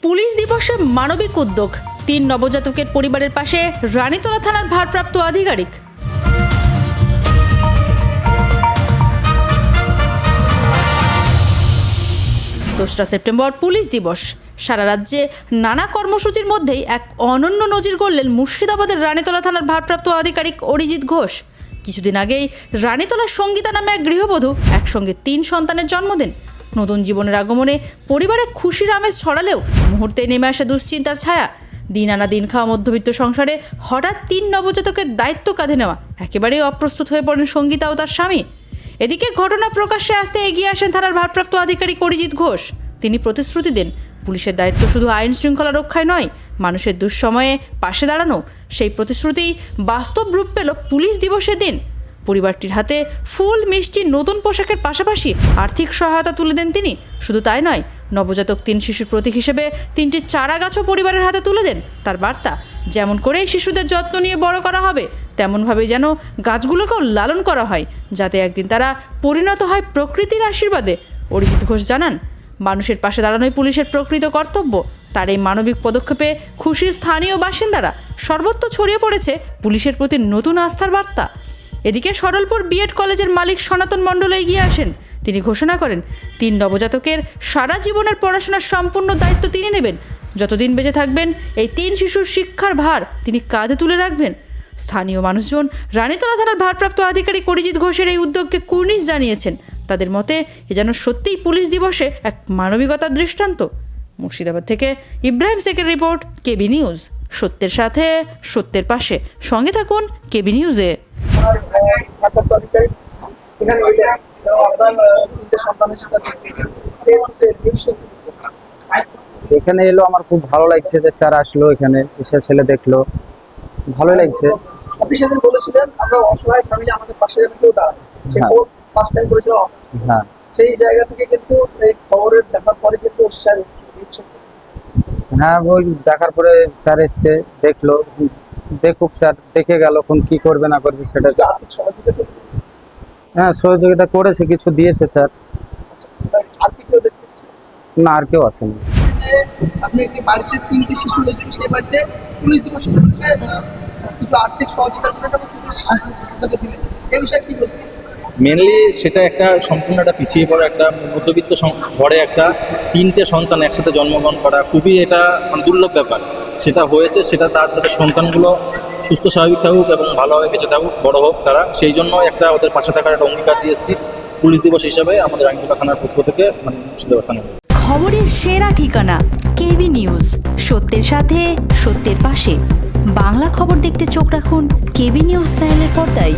Police দিবসে মানবিক উদ্যোগ, ৩ নবজাতকের পরিবারের পাশে রানীতলা থানার ভারপ্রাপ্ত আধিকারিক। ২রা সেপ্টেম্বর পুলিশ দিবস। সারা রাজ্যে নানা কর্মসূচির মধ্যেই এক অনন্য নজির গড়লেন মুর্শিদাবাদের রানীতলা থানার ভারপ্রাপ্ত আধিকারিক অরিজিৎ ঘোষ। কিছুদিন আগেই রানীতলার সঙ্গীতা নামে এক গৃহবধূ একসঙ্গে ৩ সন্তানের জন্ম দেন। নতুন জীবনের আগমনে পরিবারে খুশির আমেজ ছড়ালেও মুহূর্তে নেমে আসে দুশ্চিন্তার ছায়া। দিন আনা দিন খাওয়া মধ্যবিত্ত সংসারে হঠাৎ ৩ নবজাতকের দায়িত্ব কাঁধে নেওয়া একেবারেই অপ্রস্তুত হয়ে পড়েন সঙ্গীতা ও তার স্বামী। এদিকে ঘটনা প্রকাশ্যে আসতে এগিয়ে আসেন থানার ভারপ্রাপ্ত আধিকারিক অরিজিৎ ঘোষ। তিনি প্রতিশ্রুতি দেন, পুলিশের দায়িত্ব শুধু আইন শৃঙ্খলা রক্ষায় নয়, মানুষের দুঃসময়ে পাশে দাঁড়ানো। সেই প্রতিশ্রুতি বাস্তব রূপ পেল পুলিশ দিবসের দিন। পরিবারটির হাতে ফুল, মিষ্টি, নতুন পোশাকের পাশাপাশি আর্থিক সহায়তা তুলে দেন তিনি। শুধু তাই নয়, নবজাতক ৩ শিশুর প্রতীক হিসেবে ৩টি চারা গাছও পরিবারের হাতে তুলে দেন। তার বার্তা, যেমন করে শিশুদের যত্ন নিয়ে বড় করা হবে, তেমনভাবেই যেন গাছগুলোকেও লালন করা হয়, যাতে একদিন তারা পরিণত হয় প্রকৃতির আশীর্বাদে। অরিজিৎ ঘোষ জানান, মানুষের পাশে দাঁড়ানোই পুলিশের প্রকৃত কর্তব্য। তার এই মানবিক পদক্ষেপে খুশি স্থানীয় বাসিন্দারা। সর্বত্র ছড়িয়ে পড়েছে পুলিশের প্রতি নতুন আস্থার বার্তা। এদিকে সরলপুর বিএড কলেজের মালিক সনাতন মণ্ডল এগিয়ে আসেন। তিনি ঘোষণা করেন, ৩ নবজাতকের সারা জীবনের পড়াশোনার সম্পূর্ণ দায়িত্ব তিনি নেবেন। যতদিন বেঁচে থাকবেন, এই 3 শিশুর শিক্ষার ভার তিনি কাঁধে তুলে রাখবেন। স্থানীয় মানুষজন রানীতলা থানার ভারপ্রাপ্ত আধিকারিক অরিজিৎ ঘোষের এই উদ্যোগকে কুর্নিশ জানিয়েছেন। তাদের মতে, এ যেন সত্যিই পুলিশ দিবসে এক মানবিকতার দৃষ্টান্ত। মুর্শিদাবাদ থেকে ইব্রাহিম শেখের রিপোর্ট, কেবি নিউজ। সত্যের সাথে, সত্যের পাশে। সঙ্গে থাকুন কেবি নিউজে। এখানে এলো আমার খুব ভালো লাগছে যে স্যার আসলো, এখানে এসে ছেলে দেখলো, ভালো লাগছে। আপনি সেদিন বলেছিলেন আমরা অসহায় ফ্যামিলি, আমাদের পাশে যেন কেউ দাঁড়ায়, সেই খবর ফার্স্ট টাইম করেছিল। হ্যাঁ, সেই জায়গা থেকে কিন্তু এই খবরের দেখার পরে কিন্তু স্যার এসেছে। হ্যাঁ, ওই দেখার পরে স্যার এসছে, দেখলো, দেখুক স্যার, দেখে গেল কোন কি করবে না করবে সেটা। আর্থিক সহযোগিতা করেছে। হ্যাঁ, সহযোগিতা করেছে, কিছু দিয়েছে স্যার। আর্থিক কেউ দেখতেছে না, আর কেউ আসেনি। যে আপনি একটি বাড়িতে 3টি শিশু হয়েছিল, সেই বাড়িতে পুলিশ দিবস উপলক্ষে কিছু আর্থিক সহযোগিতা করে দিলেন, এই বিষয়ে কি বলবেন? মেনলি সেটা একটা সম্পূর্ণ একটা পিছিয়ে পড়া একটা মধ্যবিত্ত ঘরে একটা 3টে সন্তান একসাথে জন্মগ্রহণ করা খুবই এটা দুর্লভ ব্যাপার। সেটা হয়েছে, সেটা তার যাতে সন্তানগুলো সুস্থ স্বাভাবিক থাকুক এবং ভালোভাবে বেঁচে থাকুক, বড় হোক তারা, সেই জন্য একটা ওদের পাশে থাকার একটা অঙ্গীকার দিয়ে এসেছি। পুলিশ দিবস হিসাবে আমাদের রানীতলা থানার পক্ষ থেকে মুর্শিদাবাদ থানা। খবরের সেরা ঠিকানা কেবি নিউজ। সত্যের সাথে, সত্যের পাশে। বাংলা খবর দেখতে চোখ রাখুন কেবি নিউজ চ্যানেলের পর্দায়।